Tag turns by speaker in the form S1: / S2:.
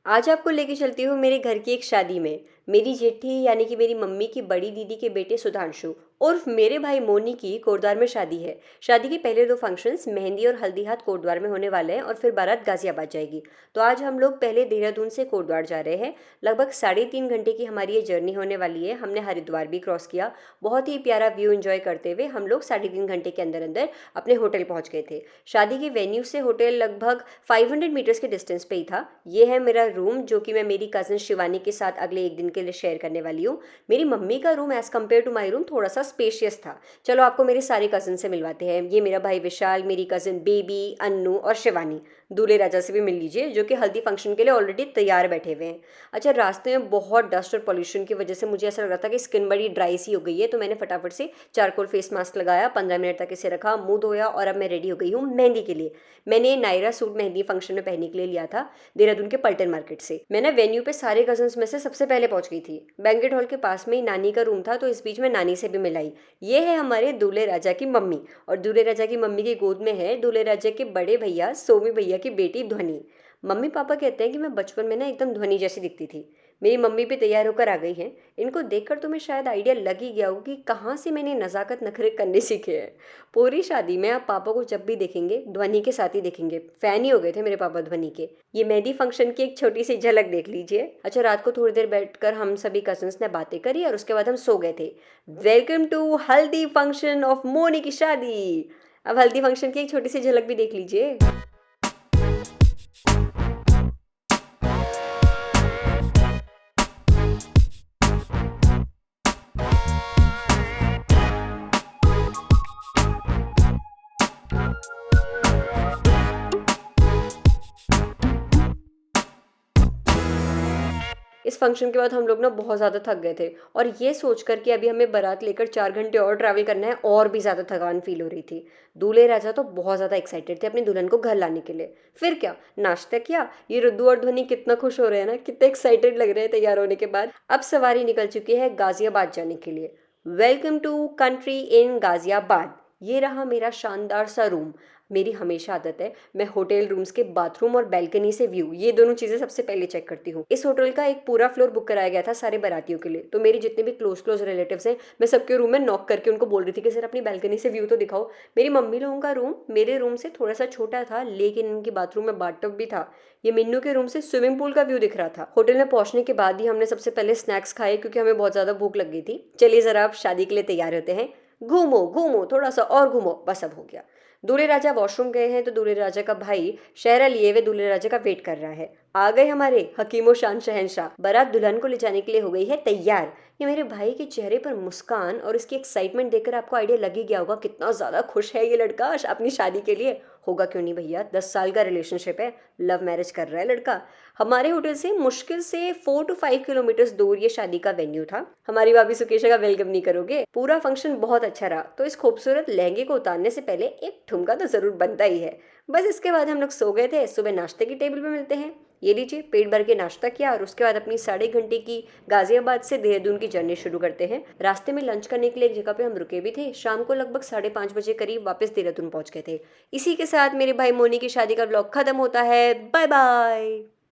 S1: आज आपको लेके चलती हूँ मेरे घर की एक शादी में। मेरी जेठी यानी कि मेरी मम्मी की बड़ी दीदी के बेटे सुधांशु उर्फ मेरे भाई मोनी की कोटद्वार में शादी है। शादी के पहले दो फंक्शंस मेहंदी और हल्दी हाथ कोटद्वार में होने वाले हैं और फिर बारात गाजियाबाद जाएगी। तो आज हम लोग पहले देहरादून से कोटद्वार जा रहे हैं। लगभग 3.5 घंटे की हमारी ये जर्नी होने वाली है। हमने हरिद्वार भी क्रॉस किया। बहुत ही प्यारा व्यू एंजॉय करते हुए हम लोग 3.5 घंटे के अंदर अंदर अपने होटल पहुंच गए थे। शादी के वेन्यू से होटल लगभग 500 मीटर्स के डिस्टेंस पे ही था। ये है मेरा रूम जो कि मैं मेरी कज़न शिवानी के साथ अगले एक दिन के लिए शेयर करने वाली हूँ। मेरी मम्मी का room as compare to my room थोड़ा सा स्पेशियस था। चलो आपको मेरे सारे कज़न से मिलवाते हैं। ये मेरा भाई विशाल, मेरी कज़न बेबी, अन्नू और शिवानी। दूल्हे राजा से भी मिल लीजिए जो कि हल्दी फंक्शन के लिए ऑलरेडी तैयार बैठे हुए हैं। अच्छा, रास्ते में बहुत डस्ट और पॉल्यूशन की वजह से मुझे ऐसा लग रहा था कि स्किन बड़ी ड्राई सी हो गई है, तो मैंने फटाफट से चारकोल फेस मास्क लगाया, 15 मिनट तक इसे रखा, मुंह धोया और अब मैं रेडी हो गई हूँ मेहंदी के लिए। मैंने नायरा सूट मेहंदी फंक्शन में पहनने के लिए लिया था देहरादून के पल्टन मार्केट से। मैं ना वेन्यू पे सारे कजन्स में से सबसे पहले पहुंच गई थी। बैंकेट हॉल के पास में ही नानी का रूम था, तो इस बीच में नानी से भी मिलाई। ये है हमारे दूल्हे राजा की मम्मी, और दूल्हे राजा की मम्मी की गोद में है दूल्हे राजा के बड़े भैया सोमी भैया की बेटी ध्वनि। मम्मी पापा कहते हैं कि मैं बचपन में ना एकदम ध्वनि जैसी दिखती थी। मेरी मम्मी भी तैयार होकर आ गई हैं। इनको देखकर तुम्हें शायद आइडिया लग ही गया हो कि कहाँ से मैंने नज़ाकत नखरे करने सीखे हैं। पूरी शादी में आप पापा को जब भी देखेंगे ध्वनि के साथ ही देखेंगे। फैन ही हो गए थे मेरे पापा ध्वनि के। ये मेहंदी फंक्शन की एक छोटी सी झलक देख लीजिए। अच्छा, रात को थोड़ी देर बैठकर हम सभी कजन्स ने बातें करी और उसके बाद हम सो गए थे। वेलकम टू हल्दी फंक्शन ऑफ मोनी की शादी। अब हल्दी फंक्शन की एक छोटी सी झलक भी देख लीजिए। इस फंक्शन के बाद हम लोग ना बहुत ज़्यादा थक गए थे, और ये सोचकर कि अभी हमें बारात लेकर 4 घंटे और ट्रैवल करना है, और भी ज़्यादा थकान फील हो रही थी। दूल्हे राजा तो बहुत ज़्यादा एक्साइटेड थे अपनी दुल्हन को घर लाने के लिए। फिर क्या, नाश्ता किया। ये रुद्दू और ध्वनि कितना खुश हो रहे हैं ना, कितने एक्साइटेड लग रहे हैं तैयार होने के बाद। अब सवारी निकल चुकी है गाजियाबाद जाने के लिए। Welcome to country in Ghaziabad. ये रहा मेरा शानदार सा रूम। मेरी हमेशा आदत है, मैं होटल रूम्स के बाथरूम और बैल्कनी से व्यू, ये दोनों चीज़ें सबसे पहले चेक करती हूँ। इस होटल का एक पूरा फ्लोर बुक कराया गया था सारे बारातियों के लिए, तो मेरे जितने भी क्लोज रिलेटिव्स हैं, मैं सबके रूम में नॉक करके उनको बोल रही थी कि सर अपनी बैल्कनी से व्यू तो दिखाओ। मेरी मम्मी लोगों का रूम मेरे रूम से थोड़ा सा छोटा था, लेकिन इनके बाथरूम में बाथटब भी था। ये मिन्नू के रूम से स्विमिंग पूल का व्यू दिख रहा था। होटल में पहुंचने के बाद ही हमने सबसे पहले स्नैक्स खाए, क्योंकि हमें बहुत ज़्यादा भूख लग गई थी। चलिए ज़रा आप शादी के लिए तैयार होते हैं। घूमो घूमो, थोड़ा सा और घूमो, बस अब हो गया। दूल्हे राजा वॉशरूम गए हैं, तो दूल्हे राजा का भाई शहरा लिए हुए दूल्हे राजा का वेट कर रहा है। आ गए हमारे हकीमो शान शहनशाह। बारात दुल्हन को ले जाने के लिए हो गई है तैयार। ये मेरे भाई के चेहरे पर मुस्कान और इसकी एक्साइटमेंट देखकर आपको आइडिया लग ही गया होगा कितना ज़्यादा खुश है ये लड़का अपनी शादी के लिए। होगा क्यों नहीं भैया, 10 साल का रिलेशनशिप है, लव मैरिज कर रहा है लड़का। हमारे होटल से मुश्किल से 4 to 5 किलोमीटर दूर ये शादी का वेन्यू था। हमारी भाभी सुकेशा का वेलकम नहीं करोगे। पूरा फंक्शन बहुत अच्छा रहा, तो इस खूबसूरत लहंगे को उतारने से पहले एक ठुमका तो जरूर बनता ही है। बस इसके बाद हम लोग सो गए थे। सुबह नाश्ते की टेबल पे मिलते हैं। ये लीजिए, पेट भर के नाश्ता किया और उसके बाद अपनी 3.5 घंटे की गाजियाबाद से देहरादून की जर्नी शुरू करते हैं। रास्ते में लंच करने के लिए एक जगह पे हम रुके भी थे। शाम को लगभग 5:30 बजे करीब वापस देहरादून पहुंच गए थे। इसी के साथ मेरे भाई मोनी की शादी का ब्लॉग खत्म होता है। Bye bye.